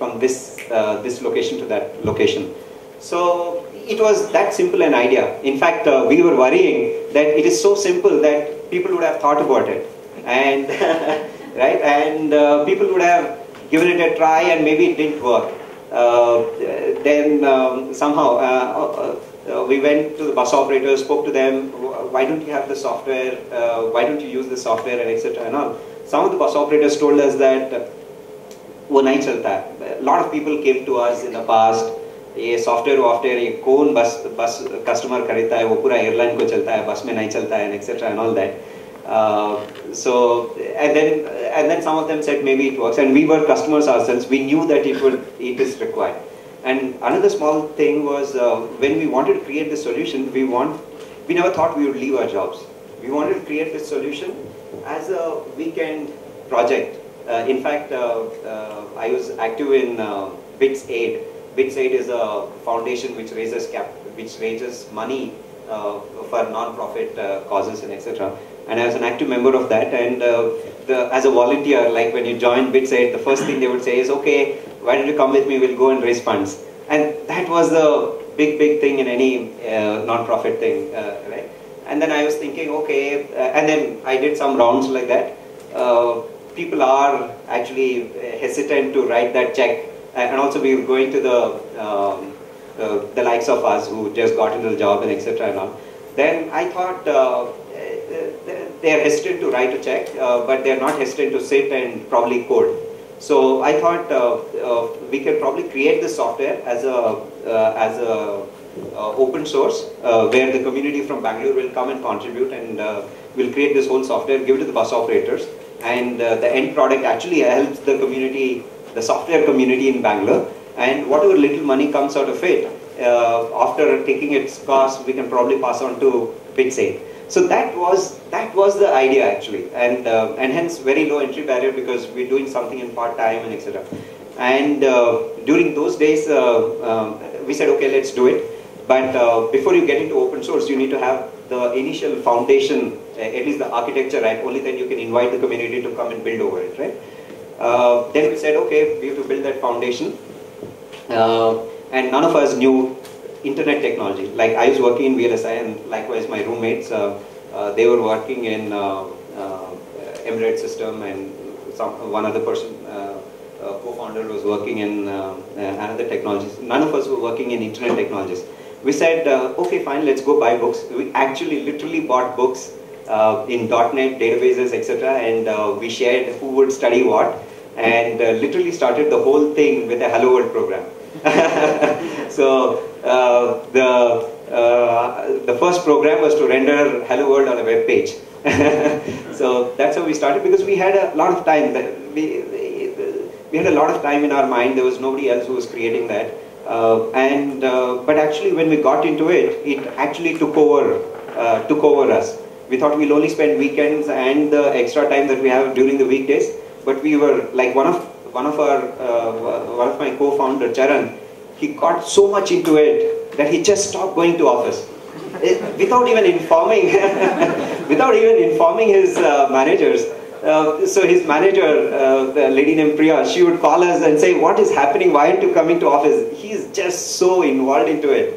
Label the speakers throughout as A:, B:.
A: from this location to that location. So it was that simple an idea. In fact, we were worrying that it is so simple that people would have thought about it, and right, and people would have given it a try, and maybe it didn't work. Then somehow we went to the bus operators, spoke to them. Why don't you have the software? Why don't you use the software, and etc. and all. Some of the bus operators told us that वो नहीं चलता है. A lot of people came to us in the past. ये software ये कौन बस customer खरीदता है, वो पूरा एयरलाइन को चलता है, बस में नहीं चलता है, etc. and all that. So and then some of them said maybe it works, and we were customers ourselves. We knew that it is required. And another small thing was when we wanted to create this solution, we never thought we would leave our jobs. We wanted to create this solution as a weekend project. In fact, I was active in BITS Aid. BITS Aid is a foundation which raises money for non-profit causes and etc. And I was an active member of that. And as a volunteer, like when you join BITS Aid, the first thing they would say is, okay, why don't you come with me? We'll go and raise funds. And that was the big thing in any non-profit thing, right? And then I was thinking, okay, and then I did some rounds like that. People are actually hesitant to write that check. And also we were going to the likes of us who just got into the job and etc. and all. Then I thought they are hesitant to write a check, but they are not hesitant to sit and probably code. So I thought we can probably create this software as a open source where the community from Bangalore will come and contribute, and we'll create this whole software, give it to the bus operators, and the end product actually helps the community, the software community in Bangalore, and whatever little money comes out of it, after taking its cost, we can probably pass on to BITS Aid. So that was the idea actually, and hence very low entry barrier because we're doing something in part time and etc. And during those days, we said, okay, let's do it. But before you get into open source, you need to have the initial foundation, at least the architecture, right? Only then you can invite the community to come and build over it, right? Then we said, okay, we have to build that foundation. And none of us knew internet technology. Like I was working in VLSI, and likewise my roommates, they were working in embedded system, and one other person, co-founder, was working in another technologies. None of us were working in internet technologies. We said, okay, fine, let's go buy books. We actually literally bought books in .NET, databases, etc. And we shared who would study what, and literally started the whole thing with a Hello World program. So the first program was to render Hello World on a web page. So that's how we started, because we had a lot of time. We had a lot of time in our mind. There was nobody else who was creating that. But actually, when we got into it, it actually took over us. We thought we'll only spend weekends and the extra time that we have during the weekdays. But we were like one of my co-founder, Charan. He got so much into it that he just stopped going to office without even informing his managers. So his manager, the lady named Priya, she would call us and say, "What is happening? Why aren't you coming to office?" He's just so involved into it.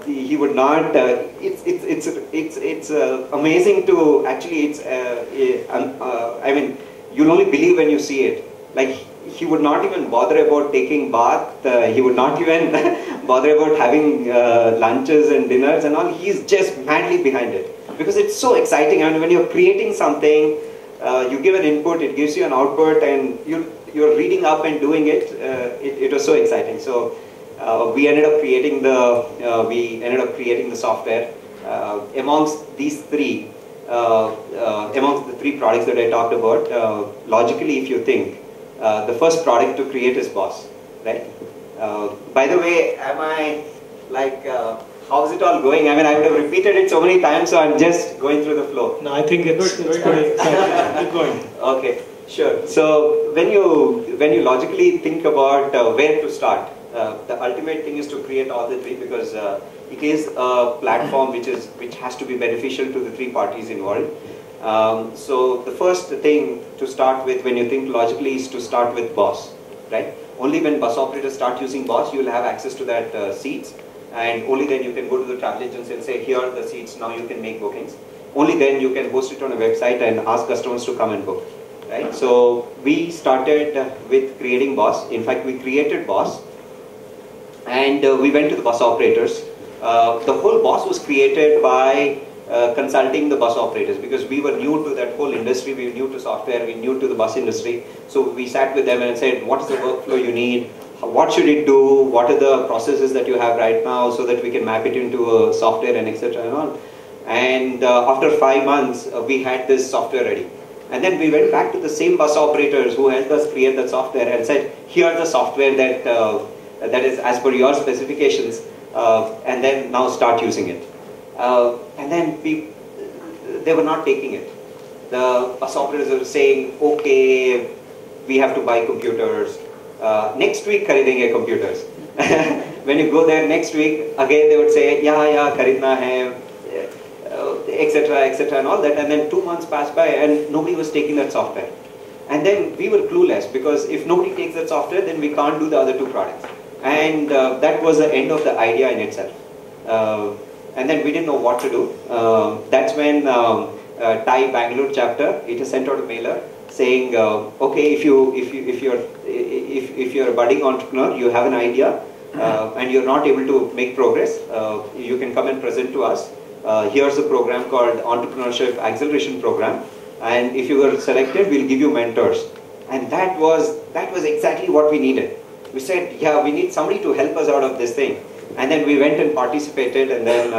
A: He would not. It's amazing to actually. I mean, you'll only believe when you see it. Like, he would not even bother about taking bath. He would not even bother about having lunches and dinners and all. He's just madly behind it because it's so exciting. And when you're creating something, you give an input, it gives you an output, and you're reading up and doing it. It was so exciting. So we ended up creating the software amongst these three. Amongst the three products that I talked about, logically, if you think, the first product to create is Boss, right? By the way, am I like, how's it all going? I mean, I would have repeated it so many times, so I'm just going through the flow.
B: No, I think it's pretty exciting. Keep going.
A: Okay, sure. So when you logically think about where to start, the ultimate thing is to create all the three, because it is a platform which has to be beneficial to the three parties involved. So the first thing to start with when you think logically is to start with Boss, right? only when bus operators start using BOSS, you will have access to that seats, and only then you can go to the travel agency and say, here are the seats, now you can make bookings. Only then you can host it on a website and ask customers to come and book. Right? So we started with creating BOSS. In fact, we created BOSS, and we went to the bus operators. The whole BOSS was created by consulting the bus operators, because we were new to that whole industry, we were new to software, we were new to the bus industry. So we sat with them and said, what is the workflow you need? What should it do? What are the processes that you have right now, so that we can map it into a software and etc. and all. And after 5 months, we had this software ready. And then we went back to the same bus operators who helped us create that software and said, here's the software that, that is as per your specifications, and then now start using it. And then they were not taking it. The bus operators were saying, okay, we have to buy computers. Next week, kharidenge computers. When you go there next week, again they would say, yeah, kharidna hai, etc., and all that. And then 2 months passed by and nobody was taking that software. And then we were clueless, because if nobody takes that software, then we can't do the other 2 products. And that was the end of the idea in itself. And then we didn't know what to do. That's when TiE Bangalore chapter, it has sent out a mailer saying, okay, if you're a budding entrepreneur, you have an idea, and you're not able to make progress, you can come and present to us. Here's a program called Entrepreneurship Acceleration Program, and if you were selected, we'll give you mentors. And that was exactly what we needed. We said, yeah, we need somebody to help us out of this thing. And then we went and participated, and then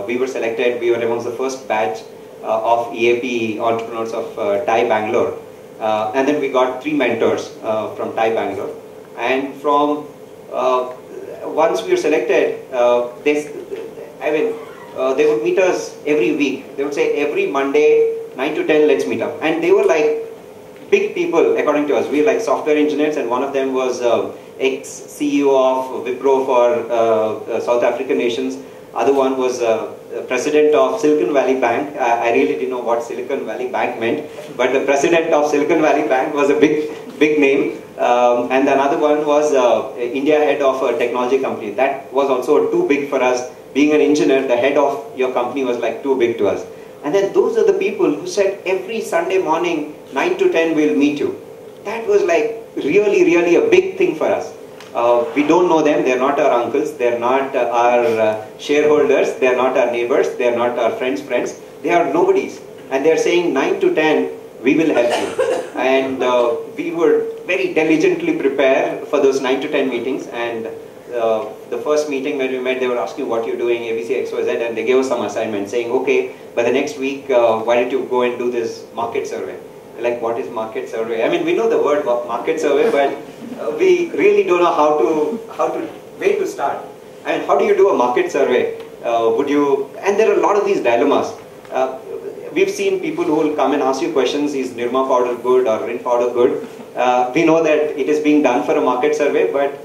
A: we were selected. We were amongst the first batch of EAP entrepreneurs of TiE Bangalore. And then we got 3 mentors from TiE Bangalore. And from once we were selected, they would meet us every week. They would say, every Monday, 9 to 10, let's meet up. And they were like big people, according to us. We were like software engineers, and one of them was ex-CEO of Wipro for South African nations. Other one was president of Silicon Valley Bank. I really didn't know what Silicon Valley Bank meant, but the president of Silicon Valley Bank was a big name. And another one was India head of a technology company. That was also too big for us. Being an engineer, the head of your company was like too big to us. And then those are the people who said, every Sunday morning, 9 to 10, we'll meet you. That was like really a big thing for us. We don't know them, they're not our uncles, they're not our shareholders, they're not our neighbors, they're not our friends' friends. They are nobodies. And they're saying 9 to 10, we will help you. And we would very diligently prepare for those 9 to 10 meetings. And the first meeting when we met, they were asking what you're doing, ABC, XYZ, and they gave us some assignment saying, okay, by the next week, why don't you go and do this market survey? Like, what is market survey? I mean, we know the word market survey, but we really don't know where to start. And how do you do a market survey? And there are a lot of these dilemmas. We've seen people who will come and ask you questions, is Nirma powder good or Rin powder good? We know that it is being done for a market survey, but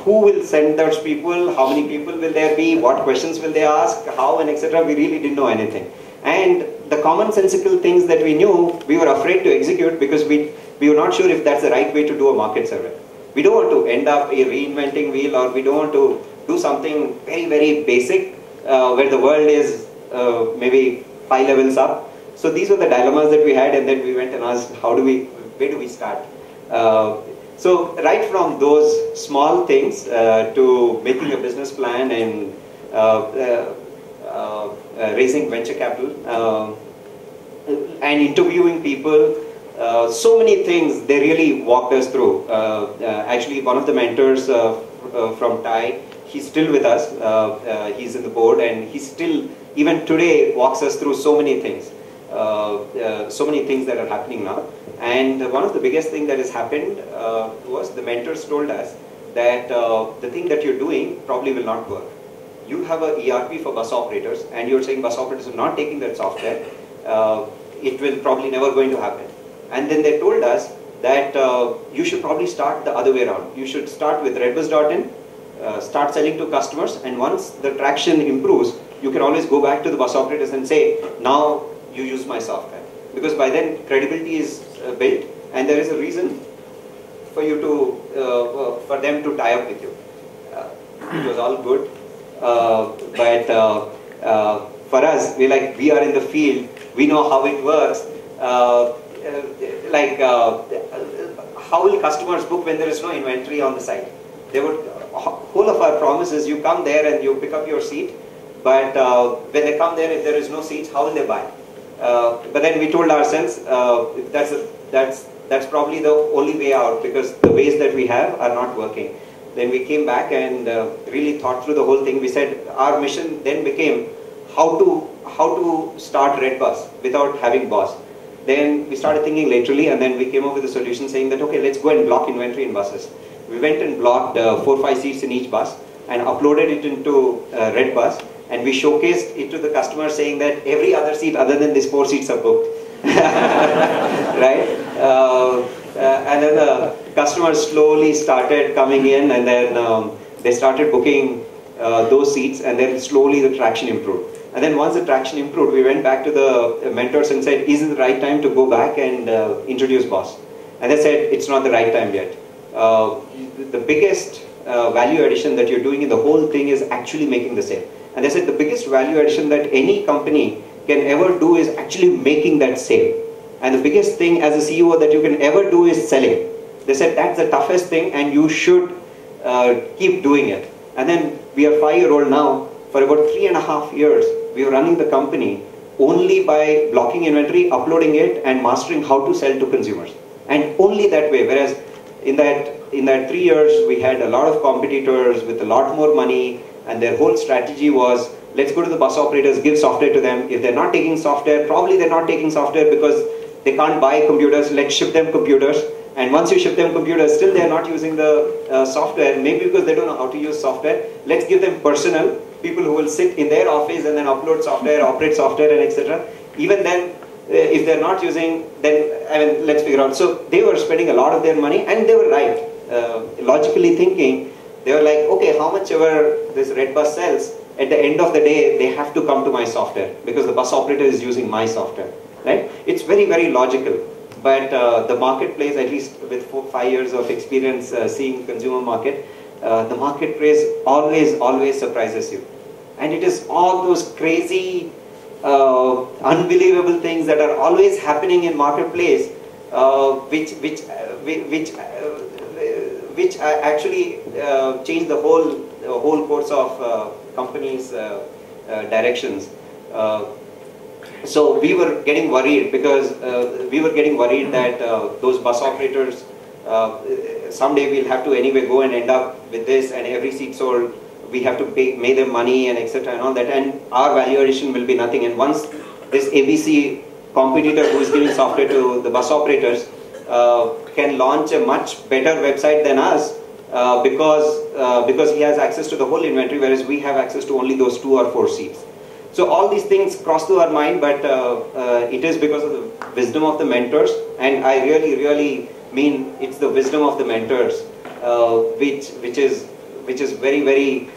A: who will send those people? How many people will there be? What questions will they ask? How and etc. We really didn't know anything. And the commonsensical things that we knew, we were afraid to execute because we were not sure if that's the right way to do a market survey. We don't want to end up reinventing wheel, or we don't want to do something very basic where the world is maybe 5 levels up. So these were the dilemmas that we had, and then we went and asked, where do we start? So right from those small things to making a business plan and raising venture capital and interviewing people, so many things they really walked us through. Actually, one of the mentors from TiE, he's still with us. He's in the board, and he still, even today, walks us through so many things. So many things that are happening now. And one of the biggest things that has happened was the mentors told us that the thing that you're doing probably will not work. You have a ERP for bus operators, and you're saying bus operators are not taking that software. It will probably never going to happen. And then they told us that you should probably start the other way around. You should start with Redbus.in, start selling to customers, and once the traction improves, you can always go back to the bus operators and say, now you use my software. Because by then credibility is built, and there is a reason for you to for them to tie up with you. It was all good, but for us, we are in the field. We know how it works. How will customers book when there is no inventory on the site? They would. Whole of our promise is you come there and you pick up your seat, but when they come there, if there is no seats, how will they buy? But then we told ourselves that's probably the only way out, because the ways that we have are not working. Then we came back and really thought through the whole thing. We said our mission then became how to start Redbus without having boss. Then we started thinking laterally, and then we came up with a solution saying that, okay, let's go and block inventory in buses. We went and blocked 4 or 5 seats in each bus and uploaded it into Redbus, and we showcased it to the customer saying that every other seat other than these 4 seats are booked. Right? And then the customers slowly started coming in, and then they started booking those seats, and then slowly the traction improved. And then once the traction improved, we went back to the mentors and said, is it the right time to go back and introduce boss? And they said, it's not the right time yet. The biggest value addition that you're doing in the whole thing is actually making the sale. And they said the biggest value addition that any company can ever do is actually making that sale. And the biggest thing as a CEO that you can ever do is selling. They said that's the toughest thing, and you should keep doing it. And then we are 5-year-old now. For about 3.5 years, we were running the company only by blocking inventory, uploading it, and mastering how to sell to consumers. And only that way. Whereas in that 3 years, we had a lot of competitors with a lot more money, and their whole strategy was, let's go to the bus operators, give software to them. If they're not taking software, probably they're not taking software because they can't buy computers. Let's ship them computers. And once you ship them computers, still they're not using the software, maybe because they don't know how to use software. Let's give them personnel, people who will sit in their office and then upload software, operate software, and etc. Even then, if they're not using, then let's figure out. So they were spending a lot of their money, and they were right. Logically thinking, they were like, okay, how much ever this Redbus sells, at the end of the day, they have to come to my software because the bus operator is using my software. Right? It's very, very logical. But the marketplace, at least with 4 or 5 years of experience seeing consumer market, the marketplace always surprises you. And it is all those crazy, unbelievable things that are always happening in marketplace, which actually change the whole course of companies' directions. So we were getting worried because that those bus operators, someday we'll have to anyway go and end up with this, and every seat sold, we have to pay them money and etc. and all that, and our value addition will be nothing. And once this ABC competitor who is giving software to the bus operators can launch a much better website than us because he has access to the whole inventory, whereas we have access to only those 2 or 4 seats. So all these things cross through our mind, but it is because of the wisdom of the mentors, and I really mean it's the wisdom of the mentors, which is very, very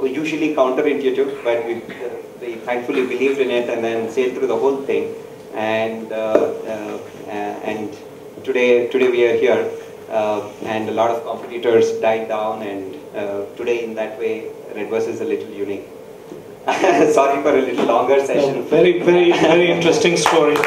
A: usually counterintuitive, but we thankfully believed in it and then sailed through the whole thing, and today we are here, and a lot of competitors died down, and today in that way Redbus is a little unique. Sorry for a little longer session.
B: Very interesting story.